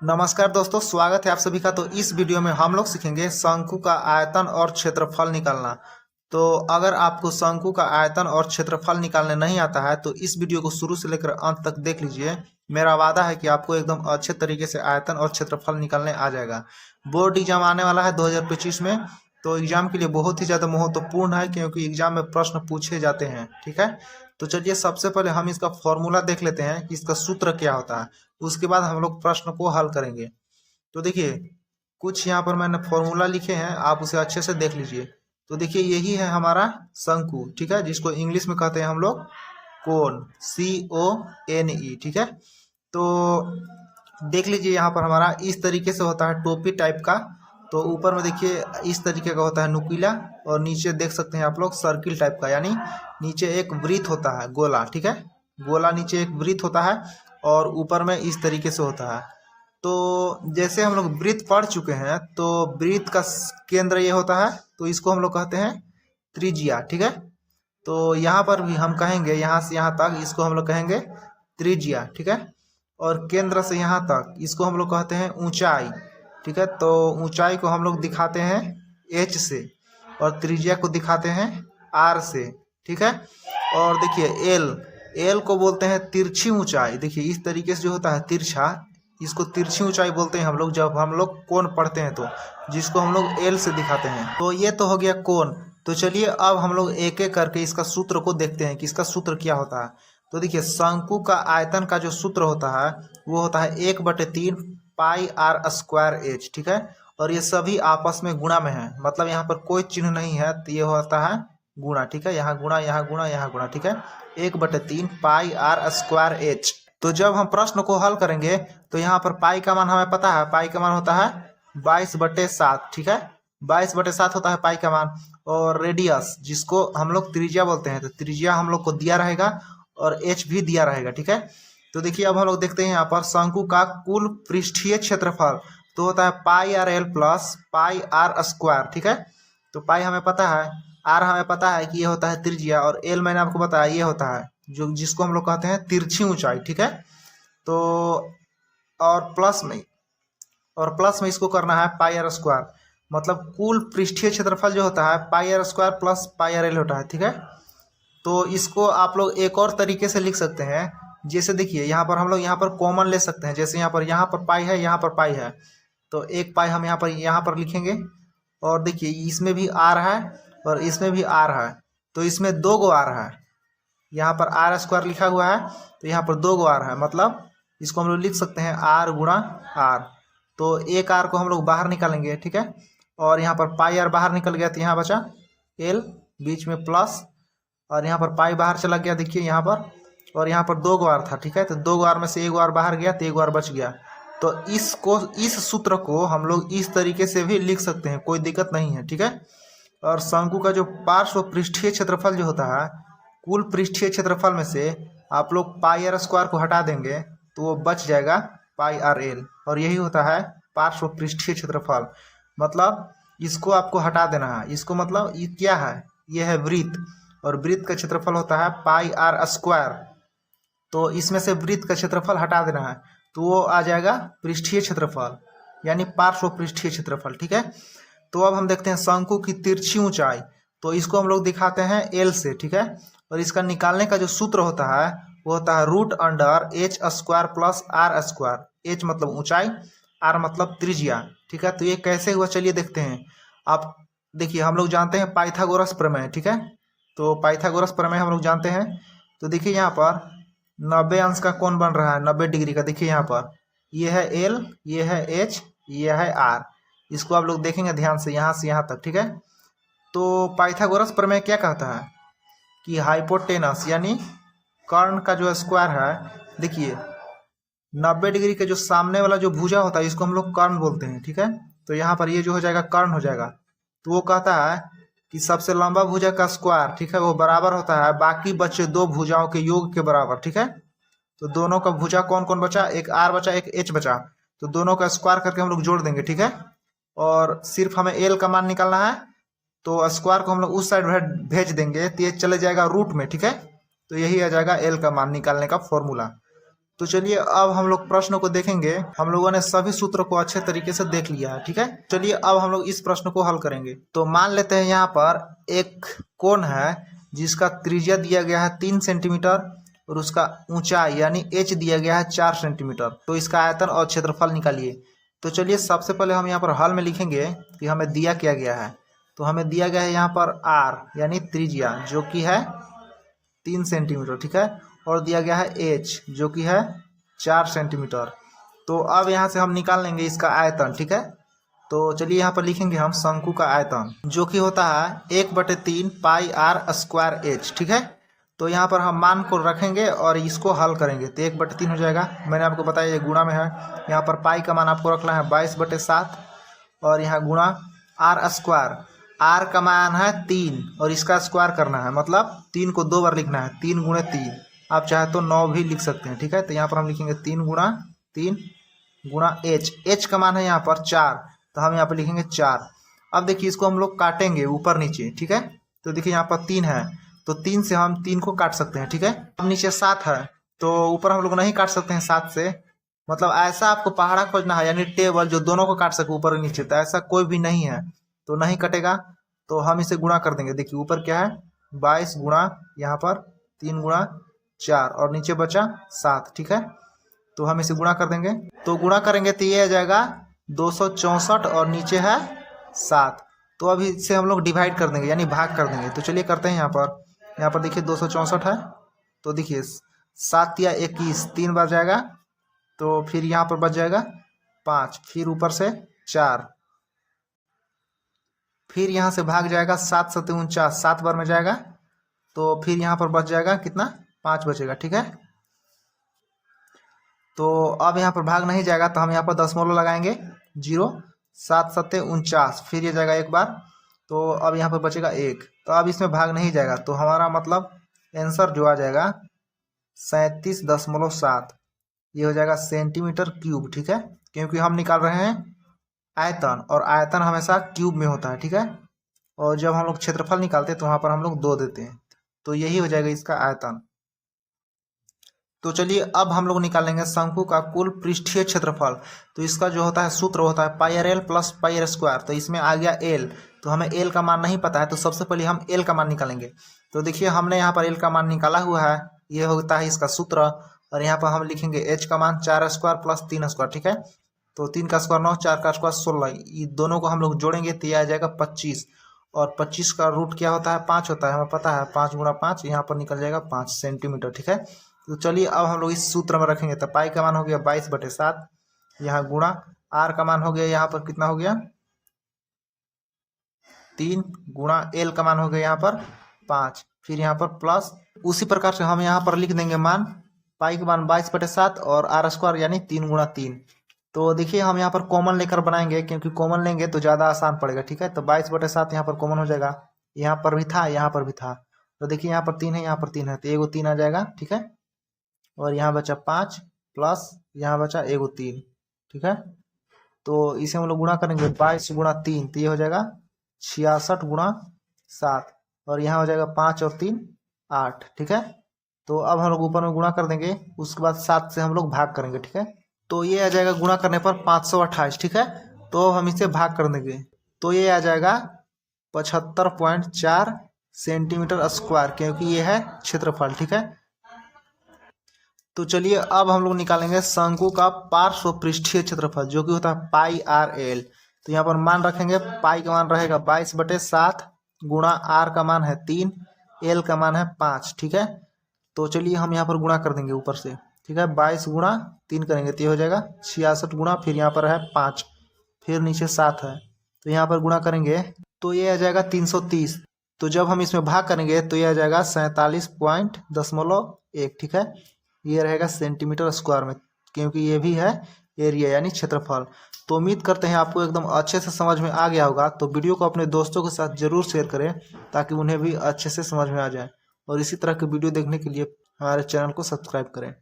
नमस्कार दोस्तों, स्वागत है आप सभी का। तो इस वीडियो में हम लोग सीखेंगे शंकु का आयतन और क्षेत्रफल निकालना। तो अगर आपको शंकु का आयतन और क्षेत्रफल निकालने नहीं आता है तो इस वीडियो को शुरू से लेकर अंत तक देख लीजिए। मेरा वादा है कि आपको एकदम अच्छे तरीके से आयतन और क्षेत्रफल निकालने आ जाएगा। बोर्ड एग्जाम आने वाला है 2025 में, तो एग्जाम के लिए बहुत ही ज़्यादा महत्वपूर्ण है क्योंकि एग्जाम में प्रश्न पूछे जाते हैं। ठीक है, तो चलिए सबसे पहले हम इसका फॉर्मूला देख लेते हैं कि इसका सूत्र क्या होता है। उसके बाद हम लोग प्रश्न को हल करेंगे। तो देखिए, कुछ यहाँ पर मैंने फॉर्मूला लिखे हैं, आप उसे अच्छे से देख लीजिए। तो देखिए, यही है हमारा शंकु, ठीक है, जिसको इंग्लिश में कहते हैं हम लोग कोन, CONE। ठीक है, तो देख लीजिए यहाँ पर हमारा इस तरीके से होता है टोपी टाइप का। तो ऊपर में देखिए इस तरीके का होता है नुकीला, और नीचे देख सकते हैं आप लोग सर्किल टाइप का, यानी नीचे एक वृत्त होता है गोला। ठीक है, गोला नीचे एक वृत्त होता है और ऊपर में इस तरीके से होता है। तो जैसे हम लोग वृत्त पढ़ चुके हैं, तो वृत्त का केंद्र ये होता है, तो इसको हम लोग कहते हैं त्रिज्या। ठीक है, तो यहाँ पर भी हम कहेंगे यहाँ से यहाँ तक इसको हम लोग कहेंगे त्रिज्या। ठीक है, और केंद्र से यहाँ तक इसको हम लोग कहते हैं ऊंचाई। ठीक है, तो ऊंचाई को हम लोग दिखाते हैं H से और त्रिज्या को दिखाते हैं R से। ठीक है, और देखिए L को बोलते हैं तिरछी ऊंचाई। देखिए इस तरीके से जो होता है तिरछा, इसको तिरछी ऊंचाई बोलते हैं हम लोग जब हम लोग कोण पढ़ते हैं, तो जिसको हम लोग L से दिखाते हैं। तो ये तो हो गया कोण। तो चलिए अब हम लोग एक एक करके इसका सूत्र को देखते हैं कि इसका सूत्र क्या होता है। तो देखिए, शंकु का आयतन का जो सूत्र होता है वो होता है 1/3 पाई आर स्क्वायर एच। ठीक है, और ये सभी आपस में गुणा में है, मतलब यहाँ पर कोई चिन्ह नहीं है, तो ये होता है गुणा। ठीक है, यहाँ गुणा, यहाँ गुणा, यहाँ गुणा। ठीक है, 1/3 पाई आर स्क्वायर एच। तो जब हम प्रश्न को हल करेंगे तो यहाँ पर पाई का मान हमें पता है, पाई का मान होता है 22/7। ठीक है, 22/7 होता है पाई का मान। और रेडियस, जिसको हम लोग त्रिज्या बोलते हैं, तो त्रिज्या हम लोग को दिया रहेगा और एच भी दिया रहेगा। ठीक है, तो देखिए अब हम लोग देखते हैं यहाँ पर शंकु का कुल पृष्ठीय क्षेत्रफल तो होता है pi r l plus pi r square. ठीक है, तो पाई हमें पता है, आर हमें पता है कि ये होता है त्रिज्या, और एल मैंने आपको बताया ये होता है जो जिसको हम लोग कहते हैं तिरछी ऊंचाई। ठीक है, तो और प्लस में इसको करना है पाई आर स्क्वायर, मतलब कुल पृष्ठीय क्षेत्रफल जो होता है pi r square plus pi r l होता है। ठीक है, तो इसको आप लोग एक और तरीके से लिख सकते हैं। जैसे देखिए यहाँ पर हम लोग यहाँ पर कॉमन ले सकते हैं, जैसे यहाँ पर पाई है, यहाँ पर पाई है, तो एक पाई हम यहाँ पर लिखेंगे। और देखिए इसमें भी आर है और इसमें भी आर है, तो इसमें 2 गो आर है। यहाँ पर आर स्क्वायर लिखा हुआ है, तो यहाँ पर 2 गो आर है, मतलब इसको हम लोग लिख सकते हैं आर गुणा आर। तो एक आर को हम लोग बाहर निकालेंगे। ठीक है, और यहाँ पर पाई आर बाहर निकल गया, तो यहाँ बचा एल, बीच में प्लस, और यहाँ पर पाई बाहर चला गया देखिए यहाँ पर, और यहाँ पर 2 गो आर था। ठीक है, तो 2 गो आर में से 1 गो आर बाहर गया, तो 1 गो आर बच गया। तो इस सूत्र को हम लोग इस तरीके से भी लिख सकते हैं, कोई दिक्कत नहीं है। ठीक है, और शंकु का जो पार्श्व पृष्ठीय क्षेत्रफल जो होता है, कुल पृष्ठीय क्षेत्रफल में से आप लोग पाई आर स्क्वायर को हटा देंगे तो वो बच जाएगा पाई आर एल, और यही होता है पार्श्व पृष्ठीय क्षेत्रफल। मतलब इसको आपको हटा देना है, इसको मतलब ये क्या है, ये है वृत्त, और वृत्त का क्षेत्रफल होता है पाई आर स्क्वायर। तो इसमें से वृत्त का क्षेत्रफल हटा देना है, तो वो आ जाएगा पृष्ठीय क्षेत्रफल, यानी पार्श्व पृष्ठीय क्षेत्रफल। ठीक है, तो अब हम देखते हैं शंकु की तिरछी ऊंचाई। तो इसको हम लोग दिखाते हैं एल से। ठीक है, और इसका निकालने का जो सूत्र होता है वो होता है √H² plus are square. H मतलब ऊंचाई, R मतलब त्रिज्या। ठीक है, तो ये कैसे हुआ चलिए देखते हैं। आप देखिए, हम लोग जानते हैं पाइथागोरस प्रमेय। ठीक है, तो पाइथागोरस प्रमेय हम लोग जानते हैं। तो देखिए यहाँ पर 90 अंश का कोण बन रहा है, 90 डिग्री का। देखिए यहाँ पर ये है एल, ये है एच, ये है आर। इसको आप लोग देखेंगे ध्यान से यहाँ तक। ठीक है, तो पाइथागोरस प्रमेय क्या कहता है कि हाइपोटेनस यानी कर्ण का जो स्क्वायर है, देखिए 90 डिग्री के जो सामने वाला जो भुजा होता है इसको हम लोग कर्ण बोलते हैं। ठीक है, तो यहाँ पर ये जो हो जाएगा कर्ण हो जाएगा। तो वो कहता है कि सबसे लंबा भुजा का स्क्वायर, ठीक है, वो बराबर होता है बाकी बचे 2 भुजाओं के योग के बराबर। ठीक है, तो दोनों का भुजा कौन कौन बचा, एक आर बचा, एक एच बचा, तो दोनों का स्क्वायर करके हम लोग जोड़ देंगे। ठीक है, और सिर्फ हमें एल का मान निकालना है, तो स्क्वायर को हम लोग उस साइड भेज देंगे, तो ये चले जाएगा रूट में। ठीक है, तो यही आ जाएगा एल का मान निकालने का फॉर्मूला। तो चलिए अब हम लोग प्रश्न को देखेंगे। हम लोगों ने सभी सूत्रों को अच्छे तरीके से देख लिया है, ठीक है। चलिए अब हम लोग इस प्रश्न को हल करेंगे। तो मान लेते हैं यहाँ पर एक कोण है जिसका त्रिज्या दिया गया है 3 सेंटीमीटर और उसका ऊंचाई यानी h दिया गया है 4 सेंटीमीटर। तो इसका आयतन और क्षेत्रफल निकालिए। तो चलिए सबसे पहले हम यहाँ पर हल में लिखेंगे कि हमें दिया क्या गया है। तो हमें दिया गया है यहाँ पर r यानी त्रिज्या जो कि है 3 सेंटीमीटर, ठीक है, और दिया गया है h जो कि है 4 सेंटीमीटर। तो अब यहाँ से हम निकाल लेंगे इसका आयतन, ठीक है। तो चलिए यहाँ पर लिखेंगे हम शंकु का आयतन जो कि होता है 1/3 पाई r स्क्वायर h, ठीक है। तो यहाँ पर हम मान को रखेंगे और इसको हल करेंगे तो 1/3 हो जाएगा। मैंने आपको बताया ये गुणा में है। यहाँ पर पाई का मान आपको रखना है 22/7 और यहाँ गुणा r स्क्वायर। r का मान है 3 और इसका स्क्वायर करना है, मतलब 3 को 2 बार लिखना है, 3 × 3। आप चाहे तो 9 भी लिख सकते हैं, ठीक है। तो यहाँ पर हम लिखेंगे 3 × 3 × h का मान है यहाँ पर 4, तो हम यहाँ पर लिखेंगे 4। अब देखिए इसको हम लोग काटेंगे ऊपर नीचे, ठीक है। तो देखिए यहाँ पर 3 है तो 3 से हम 3 को काट सकते हैं, ठीक है। अब नीचे 7 है तो ऊपर हम लोग नहीं काट सकते हैं 7 से, मतलब ऐसा आपको पहाड़ा खोजना है यानी टेबल जो दोनों को काट सके ऊपर और नीचे। तो ऐसा कोई भी नहीं है तो नहीं कटेगा। तो हम इसे गुणा कर देंगे। देखिए ऊपर क्या है 22 गुणा यहाँ पर 3 × 4 और नीचे बचा 7, ठीक है। तो हम इसे गुणा कर देंगे। तो गुणा करेंगे तो ये आ जाएगा 264 और नीचे है 7। तो अभी इसे हम लोग डिवाइड कर देंगे यानी भाग कर देंगे। तो चलिए करते हैं। यहाँ पर देखिए 264 है तो देखिए 7 या 21 3 बार जाएगा तो फिर यहाँ पर बच जाएगा 5, फिर ऊपर से 4, फिर यहाँ से भाग जाएगा 7 7 49 7 बार में जाएगा तो फिर यहाँ पर बच जाएगा कितना 5 बचेगा, ठीक है। तो अब यहाँ पर भाग नहीं जाएगा तो हम यहाँ पर दशमलव लगाएंगे 0 7 7 49, फिर ये जाएगा एक बार तो अब यहाँ पर बचेगा 1। तो अब इसमें भाग नहीं जाएगा तो हमारा मतलब आंसर जो आ जाएगा 37.7, ये हो जाएगा सेंटीमीटर क्यूब, ठीक है। क्योंकि हम निकाल रहे हैं आयतन और आयतन हमेशा क्यूब में होता है, ठीक है। और जब हम लोग क्षेत्रफल निकालते हैं तो वहाँ पर हम लोग 2 देते हैं, तो यही हो जाएगा इसका आयतन। तो चलिए अब हम लोग निकालेंगे शंकु का कुल पृष्ठीय क्षेत्रफल। तो इसका जो होता है सूत्र होता है πr_l + πr²। तो इसमें आ गया l, तो हमें l का मान नहीं पता है तो सबसे पहले हम l का मान निकालेंगे। तो देखिए हमने यहाँ पर l का मान निकाला हुआ है, ये होता है इसका सूत्र। और यहाँ पर हम लिखेंगे h का मान 4² + 3², ठीक है। तो 3 का स्क्वायर 9, 4 का स्क्वायर 16, ये दोनों को हम लोग जोड़ेंगे तो ये आ जाएगा 25। और 25 का रूट क्या होता है 5 होता है, हमें पता है 5 × 5 यहाँ पर निकल जाएगा 5 सेंटीमीटर, ठीक है। तो चलिए अब हम लोग इस सूत्र में रखेंगे। तो पाई का मान हो गया 22/7, यहाँ गुणा r का मान हो गया यहाँ पर कितना हो गया 3, गुणा l का मान हो गया यहाँ पर 5, फिर यहाँ पर प्लस। उसी प्रकार से हम यहाँ पर लिख देंगे मान, पाई का मान 22/7 और r² यानी 3 × 3। तो देखिए हम यहाँ पर कॉमन लेकर बनाएंगे क्योंकि कॉमन लेंगे तो ज़्यादा आसान पड़ेगा, ठीक है। तो 22/7 यहाँ पर कॉमन हो जाएगा, यहाँ पर भी था यहाँ पर भी था। तो देखिए यहाँ पर 3 है यहाँ पर 3 है तो एगो 3 आ जाएगा, ठीक है। और यहाँ बचा 5 प्लस यहाँ बचा एगो 3, ठीक है। तो इसे हम लोग गुणा करेंगे 22 × 3 तो ये हो जाएगा 66 × 7 और यहाँ हो जाएगा 5 और 3 8, ठीक है। तो अब हम लोग ऊपर में गुणा कर देंगे, उसके बाद 7 से हम लोग भाग करेंगे, ठीक है। तो ये आ जाएगा गुणा करने पर 528, ठीक है। तो हम इसे भाग कर देंगे तो ये आ जाएगा 75.4 सेंटीमीटर स्क्वायर, क्योंकि ये है क्षेत्रफल, ठीक है। तो चलिए अब हम लोग निकालेंगे शंकु का पार्श्व पृष्ठीय क्षेत्रफल जो कि होता है πr_l। तो यहाँ पर मान रखेंगे, पाई का मान रहेगा 22/7 गुणा r का मान है 3, l का मान है 5, ठीक है। तो चलिए हम यहाँ पर गुणा कर देंगे ऊपर से, ठीक है। 22 × 3 करेंगे तो ये हो जाएगा 66 गुणा, फिर यहाँ पर है 5, फिर नीचे 7 है तो यहाँ पर गुणा करेंगे तो ये आ जाएगा 330। तो जब हम इसमें भाग करेंगे तो ये आ जाएगा 47.1, ठीक है। ये रहेगा सेंटीमीटर स्क्वायर में, क्योंकि ये भी है एरिया यानी क्षेत्रफल। तो उम्मीद करते हैं आपको एकदम अच्छे से समझ में आ गया होगा। तो वीडियो को अपने दोस्तों के साथ जरूर शेयर करें ताकि उन्हें भी अच्छे से समझ में आ जाए। और इसी तरह के वीडियो देखने के लिए हमारे चैनल को सब्सक्राइब करें।